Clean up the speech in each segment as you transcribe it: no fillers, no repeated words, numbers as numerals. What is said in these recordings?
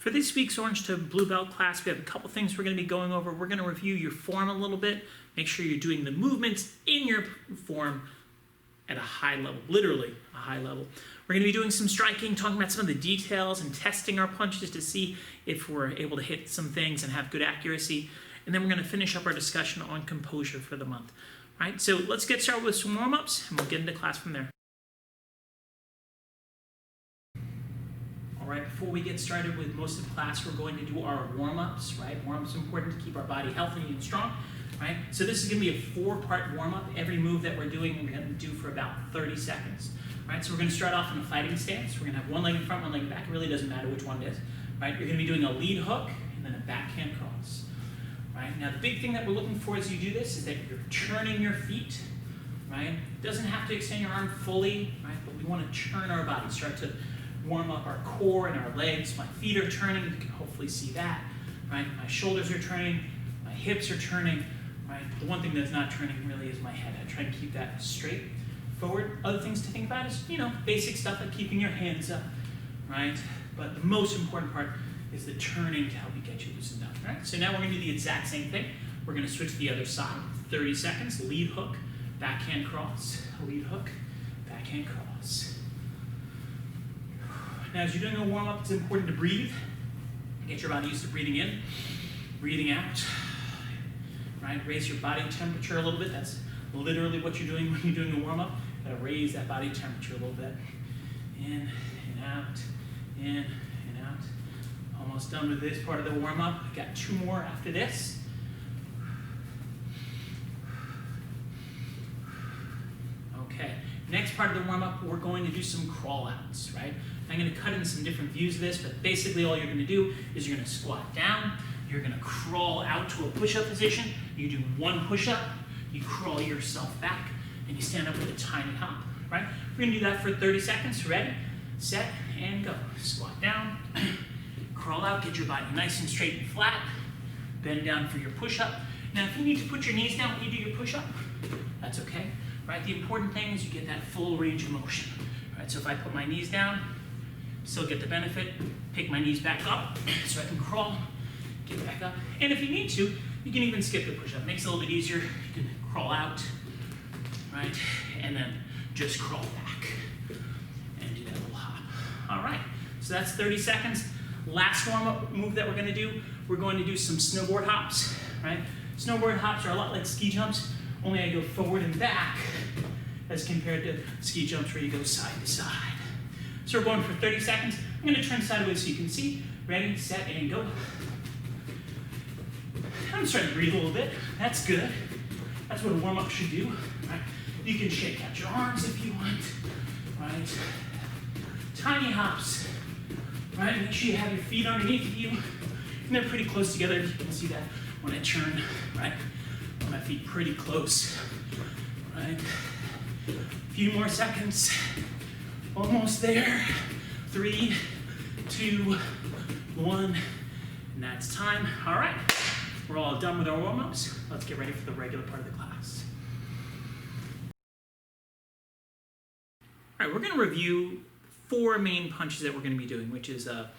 For this week's Orange to Blue Belt class, we have a couple things we're going to be going over. We're going to review your form a little bit, make sure you're doing the movements in your form at a high level, literally a high level. We're going to be doing some striking, talking about some of the details and testing our punches to see if we're able to hit some things and have good accuracy. And then we're going to finish up our discussion on composure for the month. All right, so let's get started with some warm-ups and we'll get into class from there. All right, before we get started with most of the class, we're going to do our warm-ups, right? Warm-ups are important to keep our body healthy and strong, right? So this is going to be a 4-part warm-up. Every move that we're doing, we're going to do for about 30 seconds, right? So we're going to start off in a fighting stance. We're going to have one leg in front, one leg in back. It really doesn't matter which one it is, right? You're going to be doing a lead hook and then a backhand cross, right? Now, the big thing that we're looking for as you do this is that you're turning your feet, right? It doesn't have to extend your arm fully, right? But we want to turn our body, start to warm up our core and our legs. My feet are turning, you can hopefully see that, right? My shoulders are turning, my hips are turning, right? The one thing that's not turning really is my head. I try and keep that straight forward. Other things to think about is, basic stuff like keeping your hands up, right? But the most important part is the turning to help you get you loosened up, right? So now we're gonna do the exact same thing. We're gonna switch to the other side, 30 seconds, lead hook, backhand cross, lead hook, backhand cross. Now, as you're doing a warm-up, it's important to breathe. Get your body used to breathing in, breathing out, right? Raise your body temperature a little bit. That's literally what you're doing when you're doing a warm-up. Gotta raise that body temperature a little bit. In and out, in and out. Almost done with this part of the warm-up. I've got 2 more after this. Okay, next part of the warm-up, we're going to do some crawl-outs, right? I'm going to cut in some different views of this, but basically all you're going to do is you're going to squat down, you're going to crawl out to a push-up position, you do 1 push-up, you crawl yourself back, and you stand up with a tiny hop, right? We're going to do that for 30 seconds. Ready, set, and go. Squat down, crawl out, get your body nice and straight and flat, bend down for your push-up. Now, if you need to put your knees down when you do your push-up, that's okay, right? The important thing is you get that full range of motion, right? So if I put my knees down, still get the benefit, pick my knees back up so I can crawl, get back up. And if you need to, you can even skip the push-up. Makes it a little bit easier. You can crawl out, right? And then just crawl back and do that little hop. All right, so that's 30 seconds. Last warm-up move that we're gonna do, we're going to do some snowboard hops, right? Snowboard hops are a lot like ski jumps, only I go forward and back as compared to ski jumps where you go side to side. So we're going for 30 seconds. I'm going to turn sideways so you can see. Ready, set, and go. I'm just trying to breathe a little bit. That's good. That's what a warm-up should do. Right? You can shake out your arms if you want. Right? Tiny hops. Right? Make sure you have your feet underneath of you. And they're pretty close together. You can see that when I turn. Right? My feet pretty close. Right? A few more seconds. Almost there. 3, 2, 1, and that's time. All right, we're all done with our warm-ups. Let's get ready for the regular part of the class. All right, we're going to review 4 main punches that we're going to be doing, which is a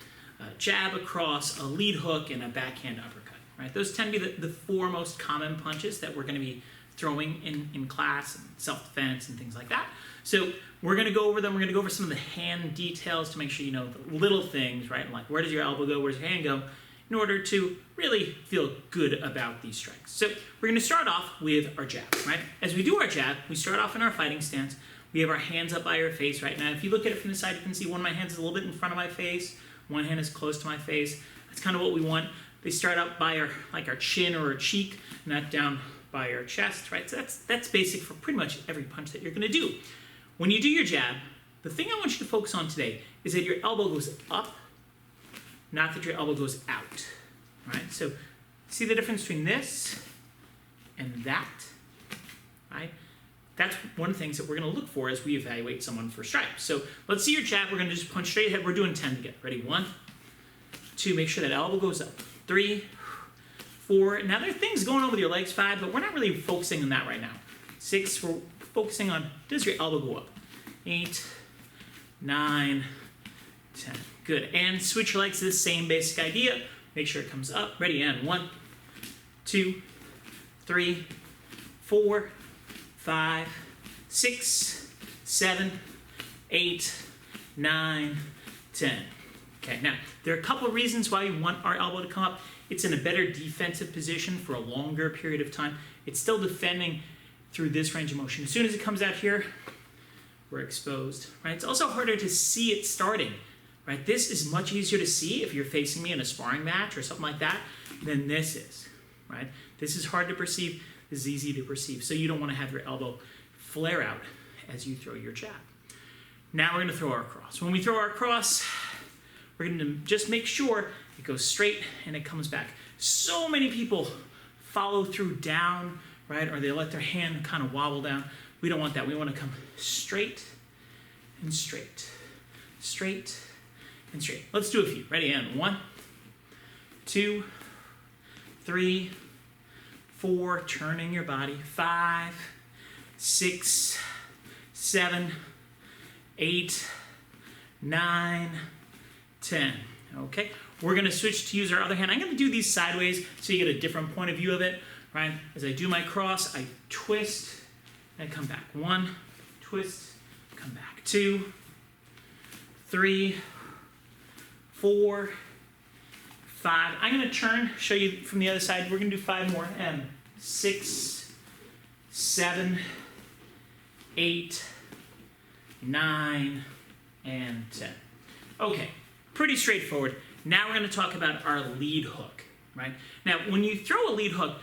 jab, a cross, a lead hook, and a backhand uppercut. Right? Those tend to be the 4 most common punches that we're going to be throwing in class, and self-defense, and things like that. So we're going to go over them. We're going to go over some of the hand details to make sure you know the little things, right? Like where does your elbow go, where's your hand go, in order to really feel good about these strikes. So we're going to start off with our jab, right? As we do our jab, we start off in our fighting stance. We have our hands up by our face right now. If you look at it from the side, you can see one of my hands is a little bit in front of my face. One hand is close to my face. That's kind of what we want. They start up by our chin or our cheek, not down by our chest, right? So that's basic for pretty much every punch that you're going to do. When you do your jab, the thing I want you to focus on today is that your elbow goes up, not that your elbow goes out, right? So see the difference between this and that, right? That's one of the things that we're going to look for as we evaluate someone for stripes. So let's see your jab. We're going to just punch straight ahead. We're doing 10 together. Ready? 1, 2, make sure that elbow goes up. 3, 4. Now there are things going on with your legs. 5, but we're not really focusing on that right now. 6, we're focusing on, does your elbow go up? 8, 9, 10. Good. And switch your legs to the same basic idea. Make sure it comes up. Ready, and 1, 2, 3, 4, 5, 6, 7, 8, 9, 10. Okay, now, there are a couple of reasons why we want our elbow to come up. It's in a better defensive position for a longer period of time. It's still defending through this range of motion. As soon as it comes out here, we're exposed, right? It's also harder to see it starting, right? This is much easier to see if you're facing me in a sparring match or something like that than this is, right? This is hard to perceive. This is easy to perceive. So you don't want to have your elbow flare out as you throw your jab. Now we're going to throw our cross. When we throw our cross, we're going to just make sure it goes straight and it comes back. So many people follow through down, right? Or they let their hand kind of wobble down. We don't want that. We want to come straight and straight, straight and straight. Let's do a few. Ready? And 1, 2, 3, 4, turning your body. 5, 6, 7, 8, 9, 10. Okay, we're going to switch to use our other hand. I'm going to do these sideways so you get a different point of view of it, right? As I do my cross, I twist and I come back. 1, twist, come back. 2, 3, 4, 5. I'm going to turn, show you from the other side. We're going to do 5 more. And 6, 7, 8, 9, and 10. Okay, pretty straightforward. Now we're going to talk about our lead hook, right? Now, when you throw a lead hook,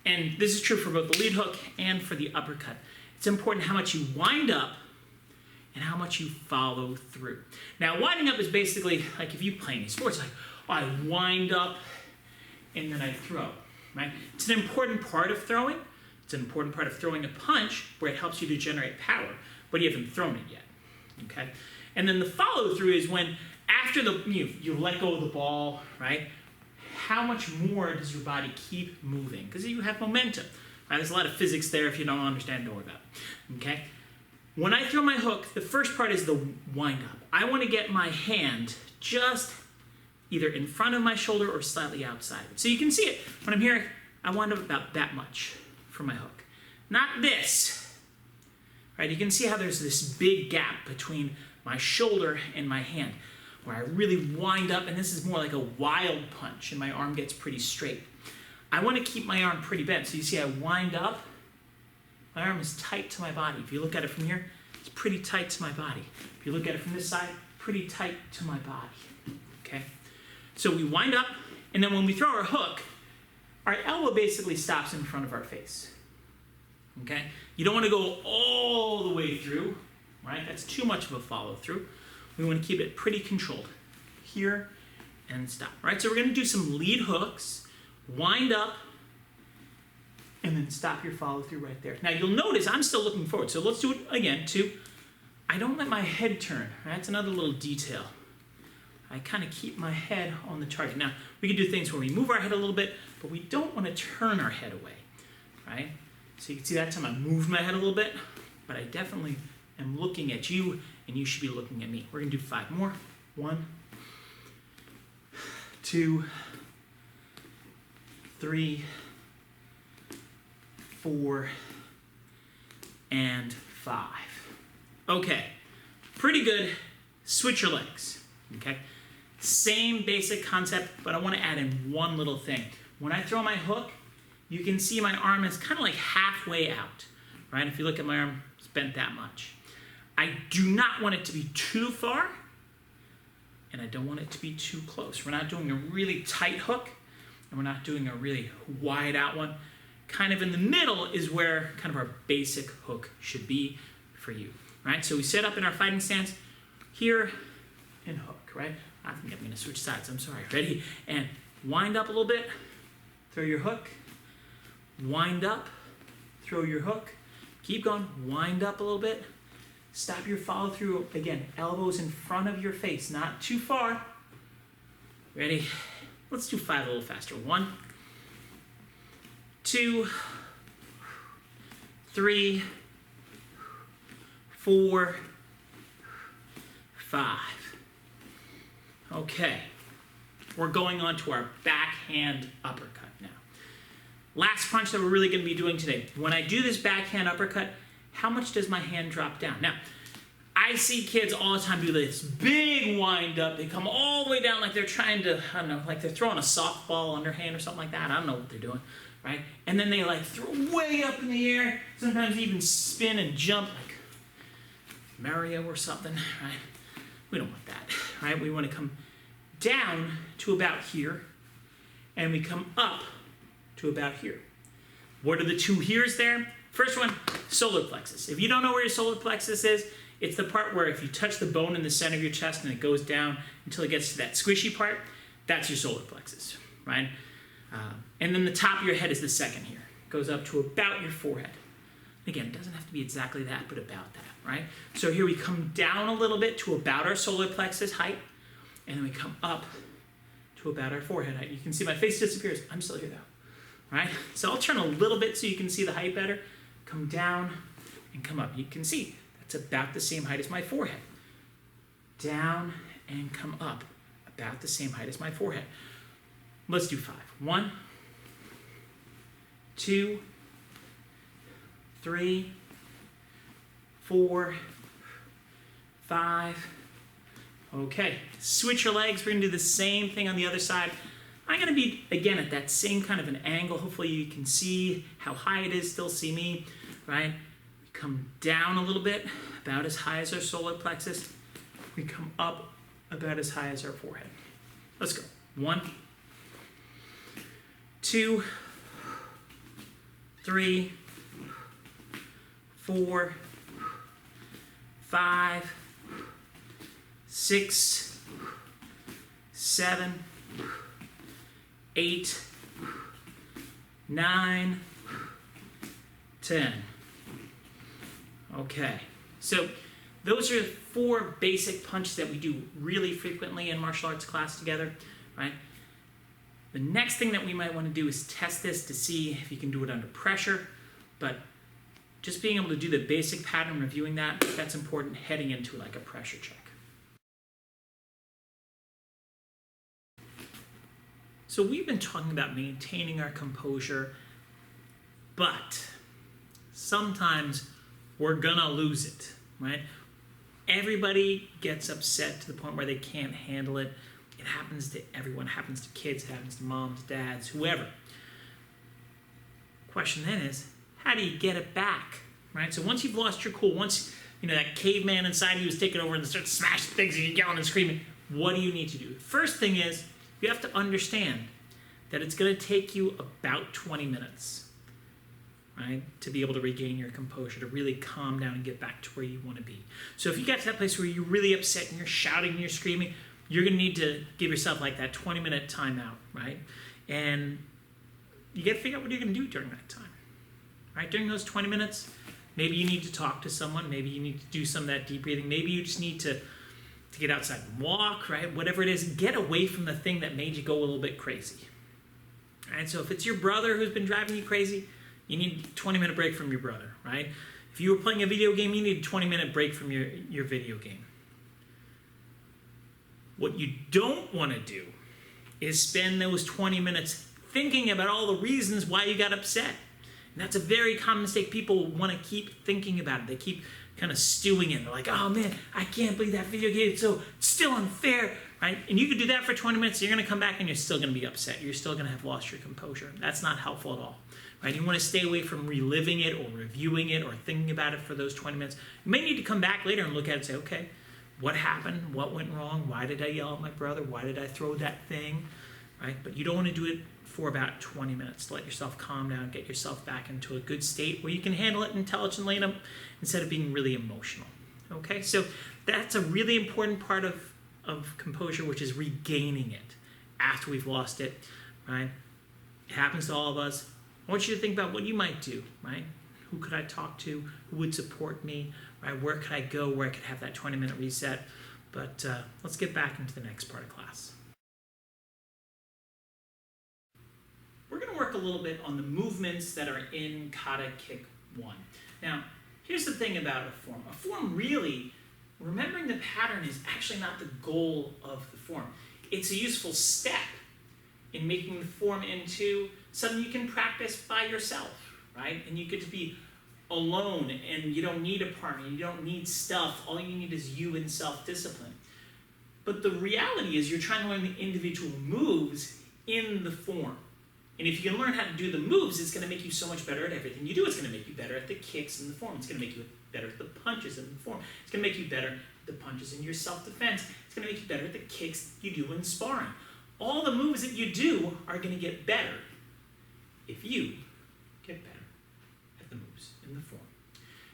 and this is true for both the lead hook and for the uppercut, it's important how much you wind up and how much you follow through. Now, winding up is basically like if you play any sports, like, oh, I wind up and then I throw, right? It's an important part of throwing. It's an important part of throwing a punch where it helps you to generate power, but you haven't thrown it yet, okay? And then the follow through is when after you let go of the ball, right? How much more does your body keep moving? Because you have momentum, right? There's a lot of physics there. If you don't understand, don't worry about it, okay? When I throw my hook, the first part is the wind up. I want to get my hand just either in front of my shoulder or slightly outside. So you can see it. When I'm here, I wind up about that much for my hook. Not this, right? You can see how there's this big gap between my shoulder and my hand where I really wind up, and this is more like a wild punch, and my arm gets pretty straight. I want to keep my arm pretty bent. So you see I wind up, my arm is tight to my body. If you look at it from here, it's pretty tight to my body. If you look at it from this side, pretty tight to my body, okay? So we wind up, and then when we throw our hook, our elbow basically stops in front of our face, okay? You don't want to go all the way through, right? That's too much of a follow through. We want to keep it pretty controlled. Here and stop, right? So we're going to do some lead hooks, wind up, and then stop your follow through right there. Now you'll notice I'm still looking forward. So let's do it again. 2, I don't let my head turn. Right? That's another little detail. I kind of keep my head on the target. Now we can do things where we move our head a little bit, but we don't want to turn our head away, right? So you can see that time I move my head a little bit, but I definitely am looking at you, and you should be looking at me. We're going to do 5 more. 1, 2, 3, 4, and 5. Okay, pretty good. Switch your legs, okay? Same basic concept, but I want to add in one little thing. When I throw my hook, you can see my arm is kind of like halfway out, right? If you look at my arm, it's bent that much. I do not want it to be too far, and I don't want it to be too close. We're not doing a really tight hook, and we're not doing a really wide out one. Kind of in the middle is where kind of our basic hook should be for you, right? So we set up in our fighting stance here and hook, right? I think I'm going to switch sides. I'm sorry. Ready? And wind up a little bit. Throw your hook. Wind up. Throw your hook. Keep going. Wind up a little bit. Stop your follow through. Again, elbows in front of your face, not too far. Ready? Let's do 5 a little faster. 1, 2, 3, 4, 5. Okay, we're going on to our backhand uppercut now. Last punch that we're really going to be doing today. When I do this backhand uppercut, how much does my hand drop down? Now, I see kids all the time do this big wind up. They come all the way down like they're trying to, I don't know, like they're throwing a softball underhand or something like that. I don't know what they're doing, right? And then they like throw way up in the air, sometimes even spin and jump like Mario or something, right? We don't want that, right? We want to come down to about here, and we come up to about here. What are the two heres there? First one, solar plexus. If you don't know where your solar plexus is, it's the part where if you touch the bone in the center of your chest and it goes down until it gets to that squishy part, that's your solar plexus, right? And then the top of your head is the second here. It goes up to about your forehead. Again, it doesn't have to be exactly that, but about that, right? So here we come down a little bit to about our solar plexus height, and then we come up to about our forehead height. You can see my face disappears. I'm still here though, right? So I'll turn a little bit so you can see the height better. Come down and come up. You can see that's about the same height as my forehead. Down and come up, about the same height as my forehead. Let's do 5. 1, 2, 3, 4, 5. Okay, switch your legs. We're gonna do the same thing on the other side. I'm gonna be, again, at that same kind of an angle. Hopefully you can see how high it is, still see me, right? We come down a little bit, about as high as our solar plexus. We come up about as high as our forehead. Let's go. 1, 2, 3, 4, 5, 6, 7, 8, 9, 10. Okay, so those are 4 basic punches that we do really frequently in martial arts class together, right? The next thing that we might want to do is test this to see if you can do it under pressure, but just being able to do the basic pattern, reviewing that's important heading into like a pressure check. So we've been talking about maintaining our composure, but sometimes we're gonna lose it, right? Everybody gets upset to the point where they can't handle it. It happens to everyone. It happens to kids, it happens to moms, dads, whoever. Question then is, how do you get it back, right? So once you've lost your cool, once that caveman inside you is taking over and starts smashing things and you're yelling and screaming, what do you need to do? First thing is, you have to understand that it's going to take you about 20 minutes, right, to be able to regain your composure, to really calm down and get back to where you want to be. So if you get to that place where you're really upset and you're shouting and you're screaming, you're going to need to give yourself like that 20-minute timeout, right? And you got to figure out what you're going to do during that time, right? During those 20 minutes, maybe you need to talk to someone. Maybe you need to do some of that deep breathing. Maybe you just need to get outside and walk, right? Whatever it is, get away from the thing that made you go a little bit crazy. Right? So if it's your brother who's been driving you crazy, you need a 20-minute break from your brother, right? If you were playing a video game, you need a 20-minute break from your video game. What you don't want to do is spend those 20 minutes thinking about all the reasons why you got upset. And that's a very common mistake. People want to keep thinking about it. They keep kind of stewing in it. They're like, oh man, I can't believe that video game is so still unfair, right? And you could do that for 20 minutes. You're going to come back and you're still going to be upset. You're still going to have lost your composure. That's not helpful at all, right? You want to stay away from reliving it or reviewing it or thinking about it for those 20 minutes. You may need to come back later and look at it and say, okay, what happened? What went wrong? Why did I yell at my brother? Why did I throw that thing, right? But you don't want to do it for about 20 minutes to let yourself calm down, get yourself back into a good state where you can handle it intelligently instead of being really emotional. Okay, so that's a really important part of composure, which is regaining it after we've lost it, right? It happens to all of us. I want you to think about what you might do, right? Who could I talk to? Who would support me, right? Where could I go where I could have that 20-minute reset? But let's get back into the next part of class. We're going to work a little bit on the movements that are in Kata Kick 1. Now, here's the thing about a form. A form really, remembering the pattern is actually not the goal of the form. It's a useful step in making the form into something you can practice by yourself, right? And you get to be alone, and you don't need a partner, you don't need stuff. All you need is you and self-discipline. But the reality is you're trying to learn the individual moves in the form. And if you can learn how to do the moves, it's going to make you so much better at everything you do. It's going to make you better at the kicks in the form. It's going to make you better at the punches in the form. It's going to make you better at the punches in your self-defense. It's going to make you better at the kicks you do in sparring. All the moves that you do are going to get better if you get better at the moves in the form.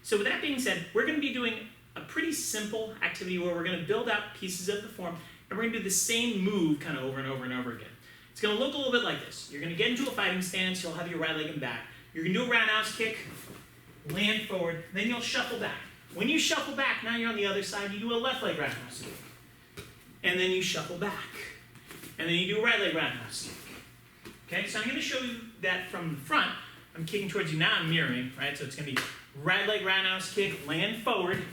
So with that being said, we're going to be doing a pretty simple activity where we're going to build out pieces of the form, and we're going to do the same move kind of over and over and over again. It's going to look a little bit like this. You're going to get into a fighting stance. You'll have your right leg in back. You're going to do a roundhouse kick, land forward, then you'll shuffle back. When you shuffle back, now you're on the other side, you do a left leg roundhouse kick. And then you shuffle back. And then you do a right leg roundhouse kick. Okay, so I'm going to show you that from the front. I'm kicking towards you now, I'm mirroring, right? So it's going to be right leg roundhouse kick, land forward,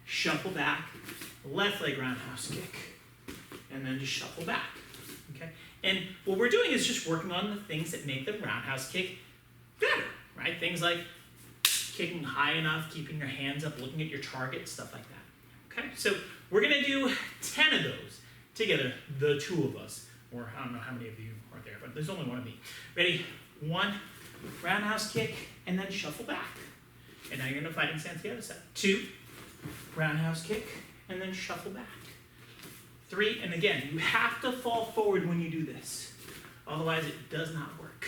shuffle back, left leg roundhouse kick, and then just shuffle back. Okay? And what we're doing is just working on the things that make the roundhouse kick better, right? Things like kicking high enough, keeping your hands up, looking at your target, stuff like that. Okay? So we're going to do 10 of those together, the two of us. Or I don't know how many of you are there, but there's only one of me. Ready? 1, roundhouse kick, and then shuffle back. And now you're in a fighting stance the other side. 2, roundhouse kick, and then shuffle back. 3, and again, you have to fall forward when you do this. Otherwise, it does not work.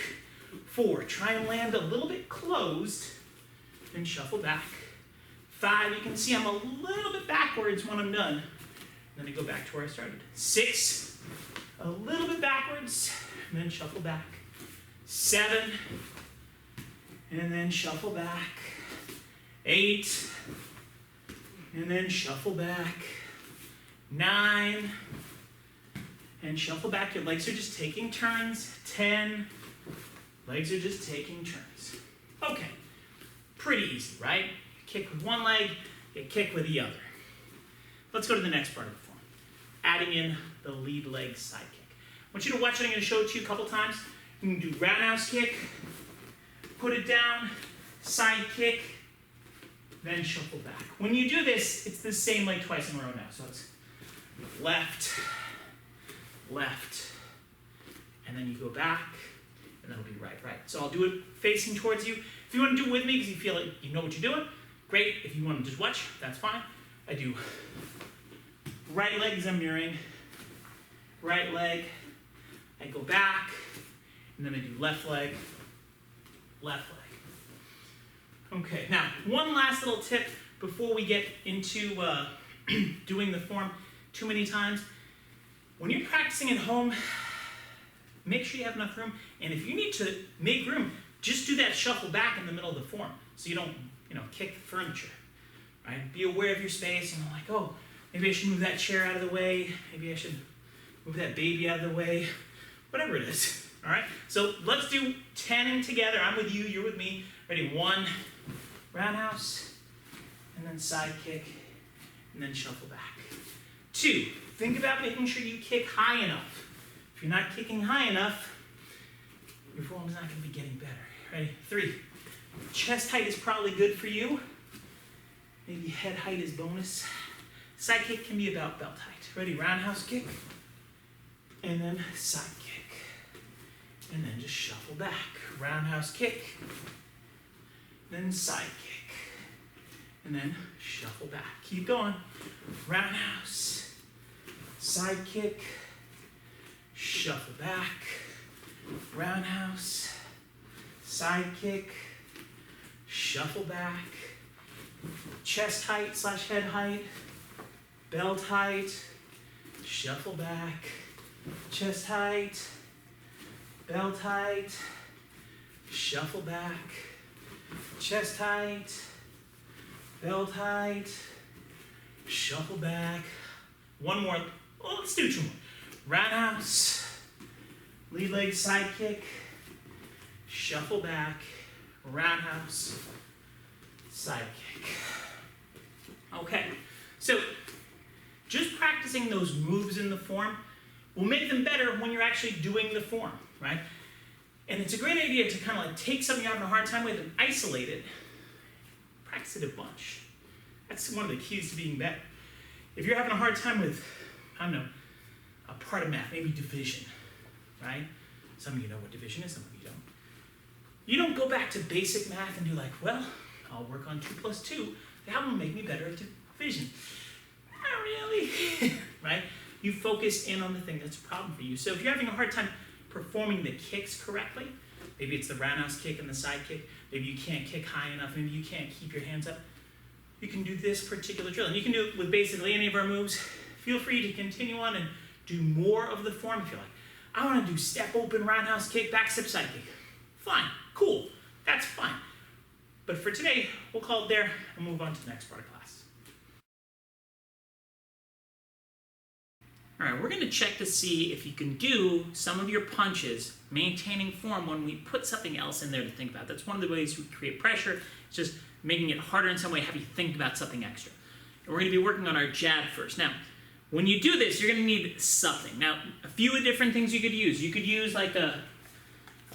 4, try and land a little bit closed, and shuffle back. 5, you can see I'm a little bit backwards when I'm done. And then I go back to where I started. 6, a little bit backwards, and then shuffle back. 7, and then shuffle back. 8, and then shuffle back. 9, and shuffle back. Your legs are just taking turns. 10, legs are just taking turns. Okay, pretty easy, right? You kick with one leg, you kick with the other. Let's go to the next part of the form. Adding in the lead leg side kick. I want you to watch it. I'm going to show it to you a couple times. You can do roundhouse kick, put it down, side kick, then shuffle back. When you do this, it's the same like twice in a row now. So it's left, left, and then you go back, and then it'll be right, right. So I'll do it facing towards you. If you want to do it with me because you feel like you know what you're doing, great. If you want to just watch, that's fine. I do right leg as I'm mirroring, right leg, I go back, and then I do left leg, left leg. Okay, now one last little tip before we get into doing the form too many times. When you're practicing at home, make sure you have enough room, and if you need to make room, just do that shuffle back in the middle of the form so you don't, kick the furniture, right? Be aware of your space, like, oh, maybe I should move that chair out of the way, maybe I should move that baby out of the way, whatever it is, all right? So let's do 10 together. I'm with you, you're with me. Ready? 1, roundhouse, and then side kick, and then shuffle back. 2, think about making sure you kick high enough. If you're not kicking high enough, your form's not going to be getting better. Ready? 3, chest height is probably good for you. Maybe head height is bonus. Side kick can be about belt height. Ready? Roundhouse kick, and then side kick, and then just shuffle back. Roundhouse kick, then side kick, and then shuffle back. Keep going. Roundhouse, side kick, shuffle back, roundhouse, side kick, shuffle back, chest height / head height, belt height, shuffle back, chest height, belt height, shuffle back, chest height, belt height, shuffle back. One more. Well, let's do 2 more. Roundhouse, lead leg side kick, shuffle back, roundhouse, side kick. Okay, So just practicing those moves in the form will make them better when you're actually doing the form, right? And it's a great idea to kind of like take something you're having a hard time with and isolate it. Practice it a bunch. That's one of the keys to being better. If you're having a hard time with, I don't know, a part of math, maybe division, right? Some of you know what division is, some of you don't. You don't go back to basic math and do like, well, I'll work on 2 plus 2. That will make me better at division. Not really, right? You focus in on the thing that's a problem for you. So if you're having a hard time performing the kicks correctly, maybe it's the roundhouse kick and the side kick, maybe you can't kick high enough, maybe you can't keep your hands up, you can do this particular drill. And you can do it with basically any of our moves. Feel free to continue on and do more of the form if you're like, I want to do step open, roundhouse kick, back step, side kick. Fine, cool, that's fine. But for today, we'll call it there and move on to the next part of class. All right, we're going to check to see if you can do some of your punches maintaining form when we put something else in there to think about. That's one of the ways we create pressure. It's just making it harder in some way, have you think about something extra. And we're going to be working on our jab first. Now, when you do this, you're going to need something. Now, a few different things you could use. You could use like a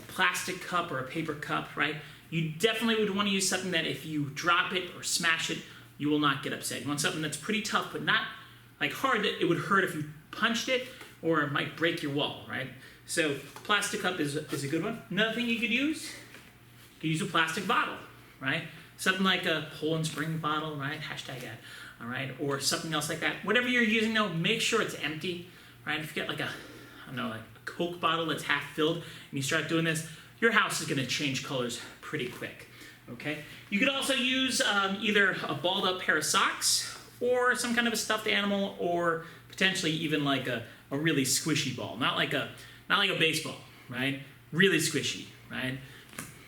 plastic cup or a paper cup, right? You definitely would want to use something that if you drop it or smash it, you will not get upset. You want something that's pretty tough, but not like hard that it would hurt if you punched it, or it might break your wall, right? So plastic cup is a good one. Another thing you could use a plastic bottle, right? Something like a Poland Spring bottle, right? Hashtag ad, all right? Or something else like that. Whatever you're using though, make sure it's empty, right? If you get like a, I don't know, like a Coke bottle that's half filled and you start doing this, your house is gonna change colors pretty quick, okay? You could also use either a balled up pair of socks or some kind of a stuffed animal, or potentially even like a really squishy ball. Not like a baseball, right? Really squishy, right?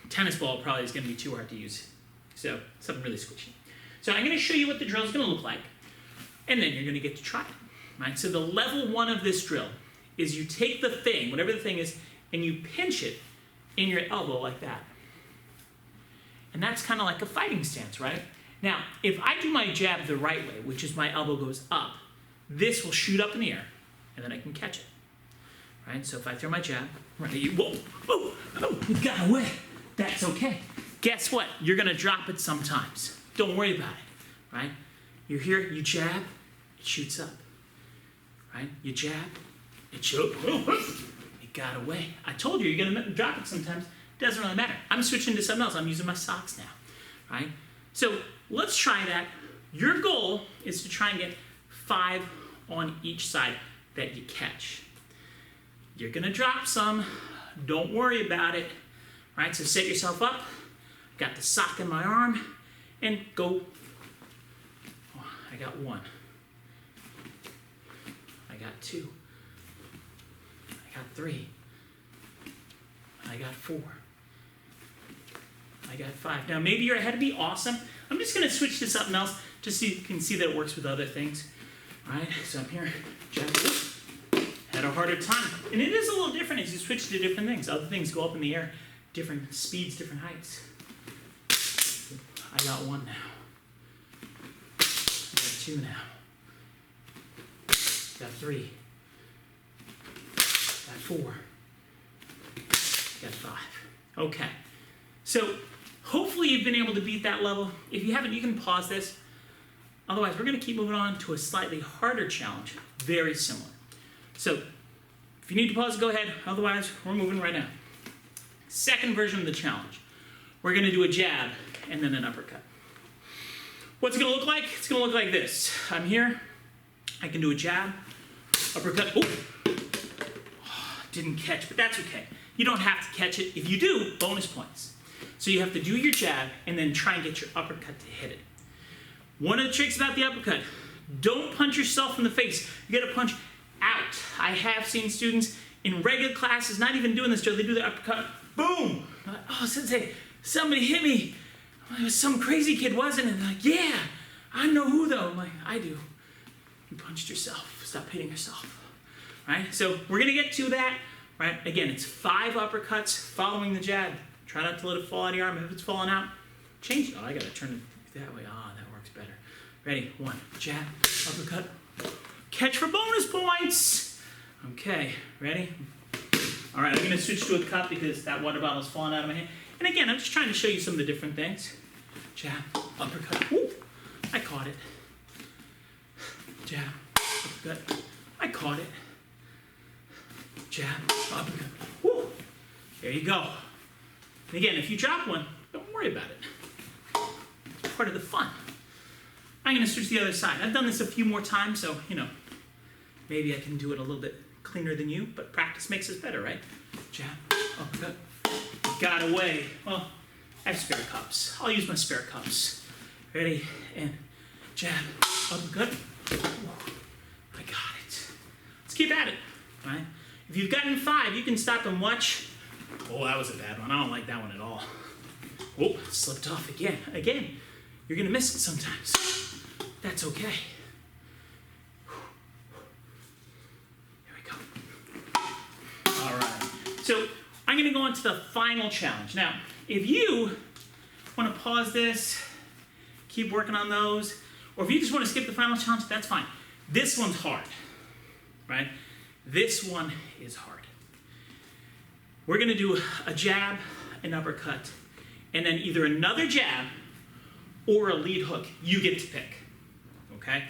Tennis ball probably is gonna be too hard to use. So something really squishy. So I'm gonna show you what the drill is gonna look like, and then you're gonna get to try it, right? So the level 1 of this drill is you take the thing, whatever the thing is, and you pinch it in your elbow like that. And that's kind of like a fighting stance, right? Now, if I do my jab the right way, which is my elbow goes up, this will shoot up in the air, and then I can catch it, right? So if I throw my jab, right, whoa, whoa, oh, it got away. That's okay. Guess what? You're gonna drop it sometimes. Don't worry about it, right? You're here, you jab, it shoots up, right? You jab, it shoots, it got away. I told you, you're gonna drop it sometimes. Doesn't really matter. I'm switching to something else. I'm using my socks now, right? So let's try that. Your goal is to try and get 5 on each side that you catch. You're gonna drop some. Don't worry about it, right? So set yourself up. Got the sock in my arm, and go. Oh, I got 1. I got 2. I got 3. I got 4. I got 5. Now maybe you're ahead of me, awesome. I'm just gonna switch to something else just so you can see that it works with other things. All right, so I'm here, jab, had a harder time. And it is a little different as you switch to different things. Other things go up in the air, different speeds, different heights. I got 1 now. I got 2 now. Got 3. Got 4. Got 5. Okay. So hopefully you've been able to beat that level. If you haven't, you can pause this. Otherwise, we're going to keep moving on to a slightly harder challenge, very similar. So if you need to pause, go ahead. Otherwise, we're moving right now. Second version of the challenge. We're going to do a jab and then an uppercut. What's it going to look like? It's going to look like this. I'm here. I can do a jab, uppercut. Oh, didn't catch, but that's okay. You don't have to catch it. If you do, bonus points. So you have to do your jab and then try and get your uppercut to hit it. One of the tricks about the uppercut, don't punch yourself in the face. You gotta punch out. I have seen students in regular classes not even doing this drill. They do the uppercut, boom. I'm like, oh, sensei, somebody hit me. It was some crazy kid, wasn't it? And they're like, yeah, I know who though. I'm like, I do. You punched yourself. Stop hitting yourself. Right? So we're gonna get to that. Right? Again, it's 5 uppercuts following the jab. Try not to let it fall out of your arm. If it's falling out, change it. Oh, I gotta turn it that way. Ah, that works better. Ready? 1, jab, uppercut, catch for bonus points. Okay, ready? All right, I'm going to switch to a cup because that water bottle is falling out of my hand. And again, I'm just trying to show you some of the different things. Jab, uppercut. Woo! I caught it. Jab, uppercut. I caught it. Jab, uppercut. Woo! There you go. And again, if you drop one, don't worry about it. It's part of the fun. I'm going to switch to the other side. I've done this a few more times, so, maybe I can do it a little bit cleaner than you, but practice makes us better, right? Jab, uppercut. Got away. Well, I have spare cups. I'll use my spare cups. Ready? And jab, uppercut. I got it. Let's keep at it, right? If you've gotten 5, you can stop and watch. Oh, that was a bad one. I don't like that one at all. Oh, it slipped off again. Again, you're going to miss it sometimes. That's okay. Here we go. All right. So I'm going to go on to the final challenge. Now, if you want to pause this, keep working on those, or if you just want to skip the final challenge, that's fine. This one's hard, right? This one is hard. We're going to do a jab, an uppercut, and then either another jab or a lead hook. You get to pick, okay?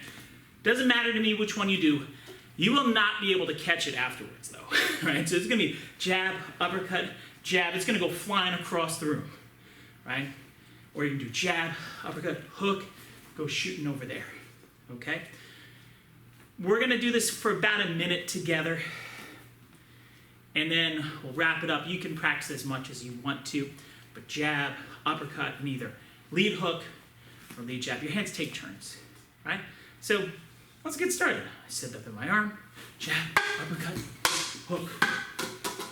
Doesn't matter to me which one you do. You will not be able to catch it afterwards, though, right? So it's going to be jab, uppercut, jab. It's going to go flying across the room, right? Or you can do jab, uppercut, hook, go shooting over there, okay? We're going to do this for about a minute together, and then we'll wrap it up. You can practice as much as you want to, but jab, uppercut, and either lead hook or lead jab. Your hands take turns, right? So let's get started. I set up in my arm, jab, uppercut, hook.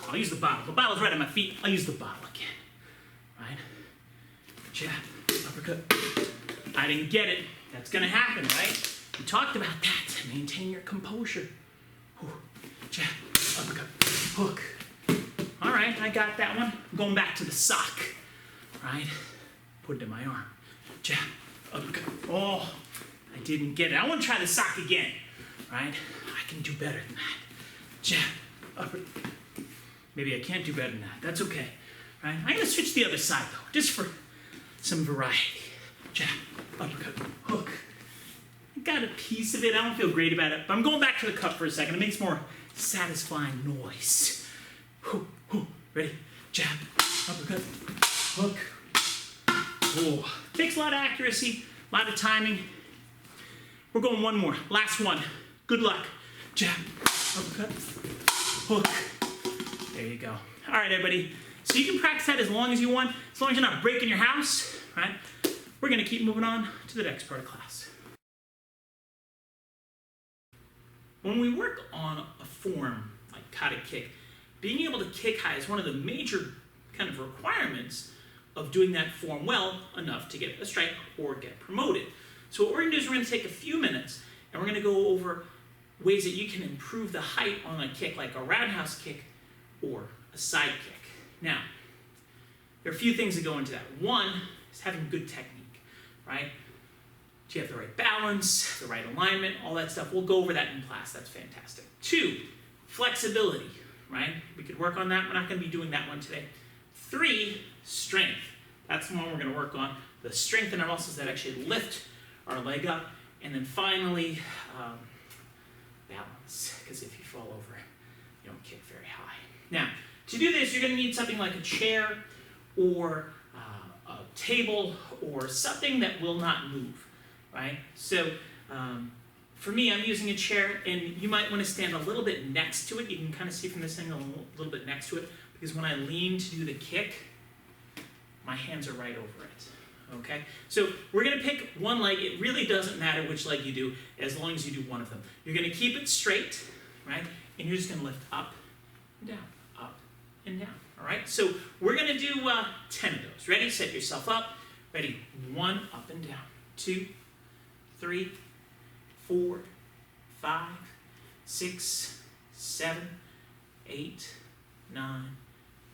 I'll use the bottle. The bottle's right at my feet. I'll use the bottle again, right? Jab, uppercut. I didn't get it. That's going to happen, right? We talked about that. Maintain your composure. Jab, uppercut, hook. All right, I got that one. I'm going back to the sock, right? Put it in my arm. Jab, uppercut. Oh, I didn't get it. I want to try the sock again, right? I can do better than that. Jab, uppercut. Maybe I can't do better than that. That's okay, right? I'm going to switch to the other side, though, just for some variety. Jab, uppercut, hook. I got a piece of it. I don't feel great about it, but I'm going back to the cup for a second. It makes more satisfying noise. Ready? Jab, uppercut, hook. Oh, takes a lot of accuracy, a lot of timing. We're going one more. Last one. Good luck. Jab, uppercut, hook. There you go. All right, everybody. So you can practice that as long as you want, as long as you're not breaking your house, right? We're going to keep moving on to the next part of class. When we work on a form like Kata kick, being able to kick high is one of the major kind of requirements of doing that form well enough to get a stripe or get promoted. So what we're going to do is we're going to take a few minutes and we're going to go over ways that you can improve the height on a kick, like a roundhouse kick or a side kick. Now, there are a few things that go into that. One is having good technique, right? Do you have the right balance, the right alignment, all that stuff? We'll go over that in class. That's fantastic. 2, flexibility, right? We could work on that. We're not going to be doing that one today. 3, strength. That's the one we're going to work on. The strength in our muscles that actually lift our leg up. And then finally, balance. Because if you fall over, you don't kick very high. Now, to do this, you're going to need something like a chair or a table or something that will not move, right? So for me, I'm using a chair, and you might want to stand a little bit next to it. You can kind of see from this angle a little bit next to it, because when I lean to do the kick, my hands are right over it, okay? So we're going to pick one leg. It really doesn't matter which leg you do, as long as you do one of them. You're going to keep it straight, right? And you're just going to lift up and down, up and down, all right? So we're going to do 10 of those. Ready? Set yourself up. Ready? 1, up and down. 2, 3, 4, 5, 6, 7, 8, 9,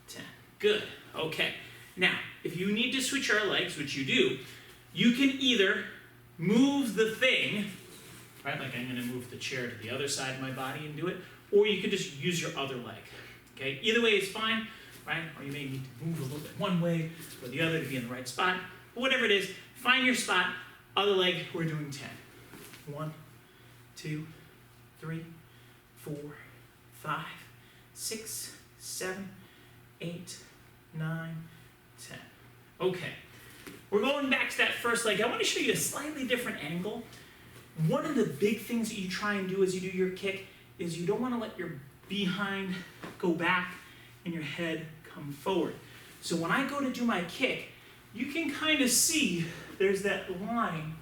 10. Good. Okay. Now, if you need to switch our legs, which you do, you can either move the thing, right? Like I'm going to move the chair to the other side of my body and do it, or you could just use your other leg. Okay, either way is fine, right? Or you may need to move a little bit one way or the other to be in the right spot. But whatever it is, find your spot. Other leg, we're doing 10. 1, 2, 3, 4, 5, 6, 7, 8, 9, 10. Okay, we're going back to that first leg. I want to show you a slightly different angle. One of the big things that you try and do as you do your kick is you don't want to let your behind go back and your head come forward. So when I go to do my kick, you can kind of see there's that line,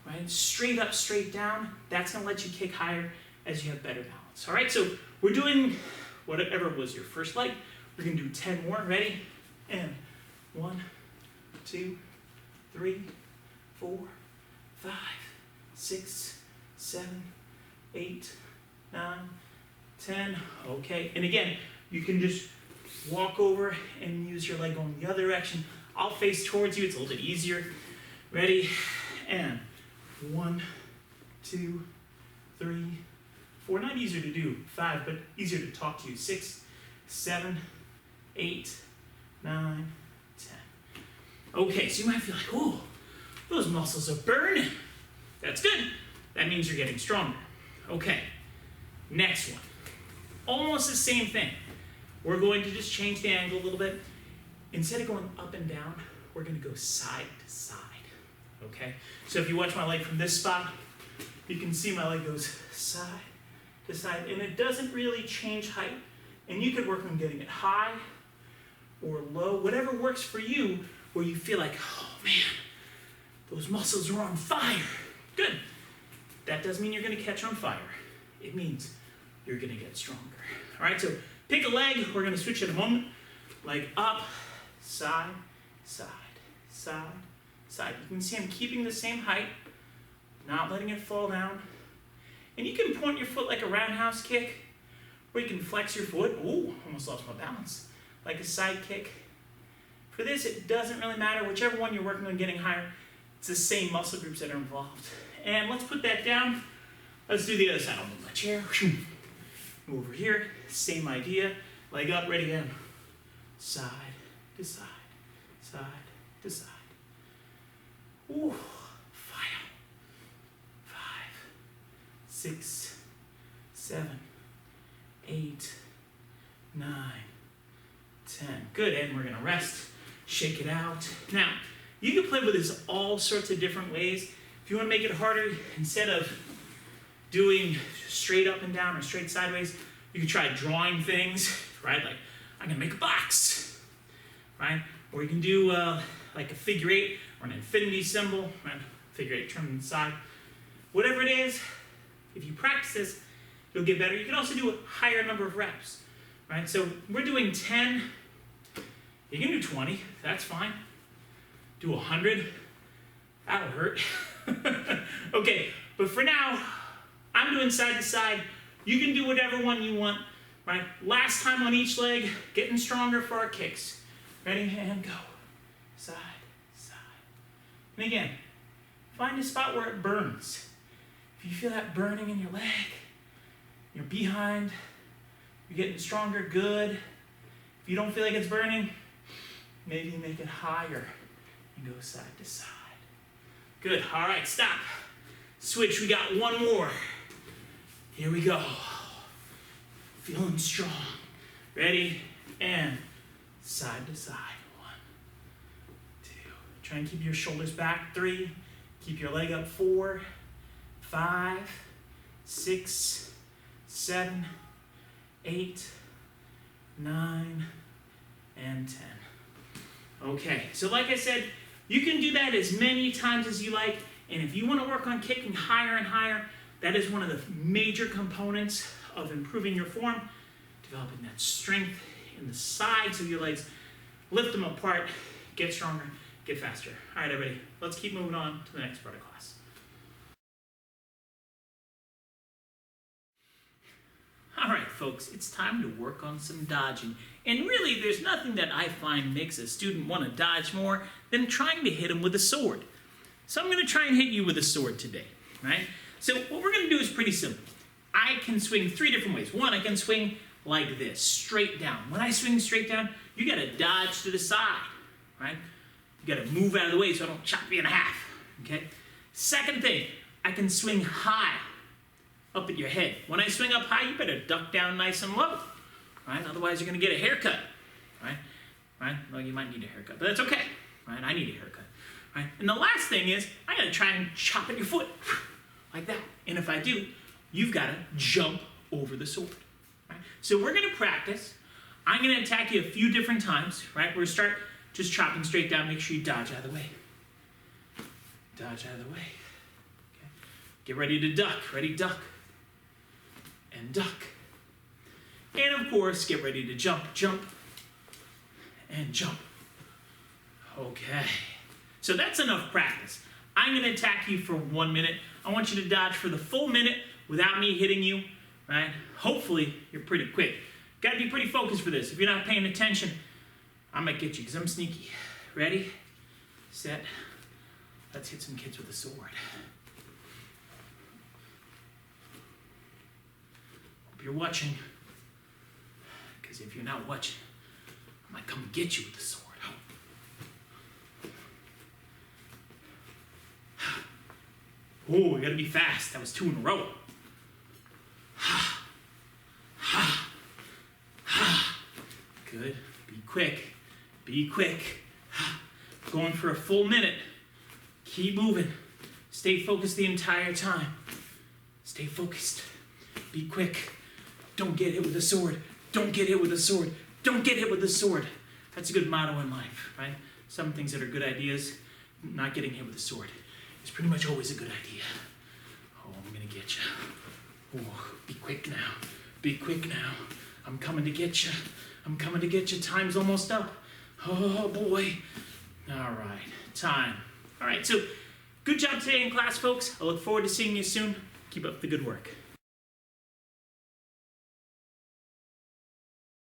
right? Straight up, straight down. That's going to let you kick higher as you have better balance. All right, so we're doing whatever was your first leg. We're going to do 10 more. Ready? And 1, 2, 3, 4, 5, 6, 7, 8, 9, 10. Okay, and again, you can just walk over and use your leg going the other direction. I'll face towards you. It's a little bit easier. Ready? And 1, 2, 3, 4. Not easier to do. 5, but easier to talk to you. 6, 7, 8, 9, 10. Okay, so you might feel like, oh, those muscles are burning. That's good. That means you're getting stronger. Okay, next one. Almost the same thing. We're going to just change the angle a little bit. Instead of going up and down, we're going to go side to side. Okay? So if you watch my leg from this spot, you can see my leg goes side to side, and it doesn't really change height. And you could work on getting it high or low, whatever works for you, where you feel like, oh man, those muscles are on fire. Good. That doesn't mean you're going to catch on fire. It means you're going to get stronger. All right, so pick a leg. We're going to switch in a moment. Leg up, side, side, side, side. You can see I'm keeping the same height, not letting it fall down. And you can point your foot like a roundhouse kick, or you can flex your foot. Ooh, almost lost my balance. Like a side kick. For this, it doesn't really matter. Whichever one you're working on getting higher, it's the same muscle groups that are involved. And let's put that down. Let's do the other side. I'll move my chair. Move over here. Same idea. Leg up, ready, in. Side to side, side to side. Ooh, 5, 6, 7, 8, 9, 10. Good, and we're gonna rest, shake it out. Now, you can play with this all sorts of different ways. If you wanna make it harder, instead of doing straight up and down or straight sideways, you can try drawing things, right? Like, I'm gonna make a box, right? Or you can do like a figure 8 or an infinity symbol, right? Figure 8 turned inside. Whatever it is, if you practice this, you'll get better. You can also do a higher number of reps, right? So we're doing 10. You can do 20, that's fine. Do 100, that'll hurt. Okay, but for now, I'm doing side to side. You can do whatever one you want, right? Last time on each leg, getting stronger for our kicks. Ready, and go. Side, side. And again, find a spot where it burns. If you feel that burning in your leg, you're behind, you're getting stronger, good. If you don't feel like it's burning, maybe you make it higher and go side to side. Good, all right, stop. Switch, we got one more. Here we go. Feeling strong. Ready, and side to side. 1, 2. Try and keep your shoulders back. 3. Keep your leg up. 4, 5, 6, 7, 8, 9, and 10. Okay, so like I said, you can do that as many times as you like, and if you want to work on kicking higher and higher, that is one of the major components of improving your form, developing that strength in the sides of your legs. Lift them apart, get stronger, get faster. All right, everybody, let's keep moving on to the next part of class. All right, folks, it's time to work on some dodging. And really, there's nothing that I find makes a student want to dodge more than trying to hit him with a sword. So I'm going to try and hit you with a sword today, right? So what we're going to do is pretty simple. I can swing 3 different ways. One, I can swing like this, straight down. When I swing straight down, you got to dodge to the side, right? You got to move out of the way so I don't chop you in half, okay? Second thing, I can swing high up at your head. When I swing up high, you better duck down nice and low, right? Otherwise, you're going to get a haircut, right? Right? Well, you might need a haircut, but that's okay, right? I need a haircut, right? And the last thing is, I got to try and chop at your foot, like that. And if I do, you've got to jump over the sword, right? So we're going to practice. I'm going to attack you a few different times, right? We're going to start just chopping straight down. Make sure you dodge out of the way. Dodge out of the way. Okay. Get ready to duck. Ready, duck. And duck. And of course, get ready to jump, jump, and jump. Okay. So that's enough practice. I'm going to attack you for 1 minute. I want you to dodge for the full minute without me hitting you, right? Hopefully, you're pretty quick. Got to be pretty focused for this. If you're not paying attention, I might get you because I'm sneaky. Ready, set, let's hit some kids with a sword. Hope you're watching, because if you're not watching, I might come get you with the sword. Oh, we gotta be fast. That was 2 in a row. Good. Be quick. Be quick. Going for a full minute. Keep moving. Stay focused the entire time. Stay focused. Be quick. Don't get hit with a sword. Don't get hit with a sword. Don't get hit with a sword. That's a good motto in life, right? Some things that are good ideas, not getting hit with a sword, is pretty much always a good idea. Oh, I'm gonna get you. Oh, be quick now. Be quick now. I'm coming to get you. I'm coming to get you. Time's almost up. Oh, boy. All right. Time. All right. So good job today in class, folks. I look forward to seeing you soon. Keep up the good work.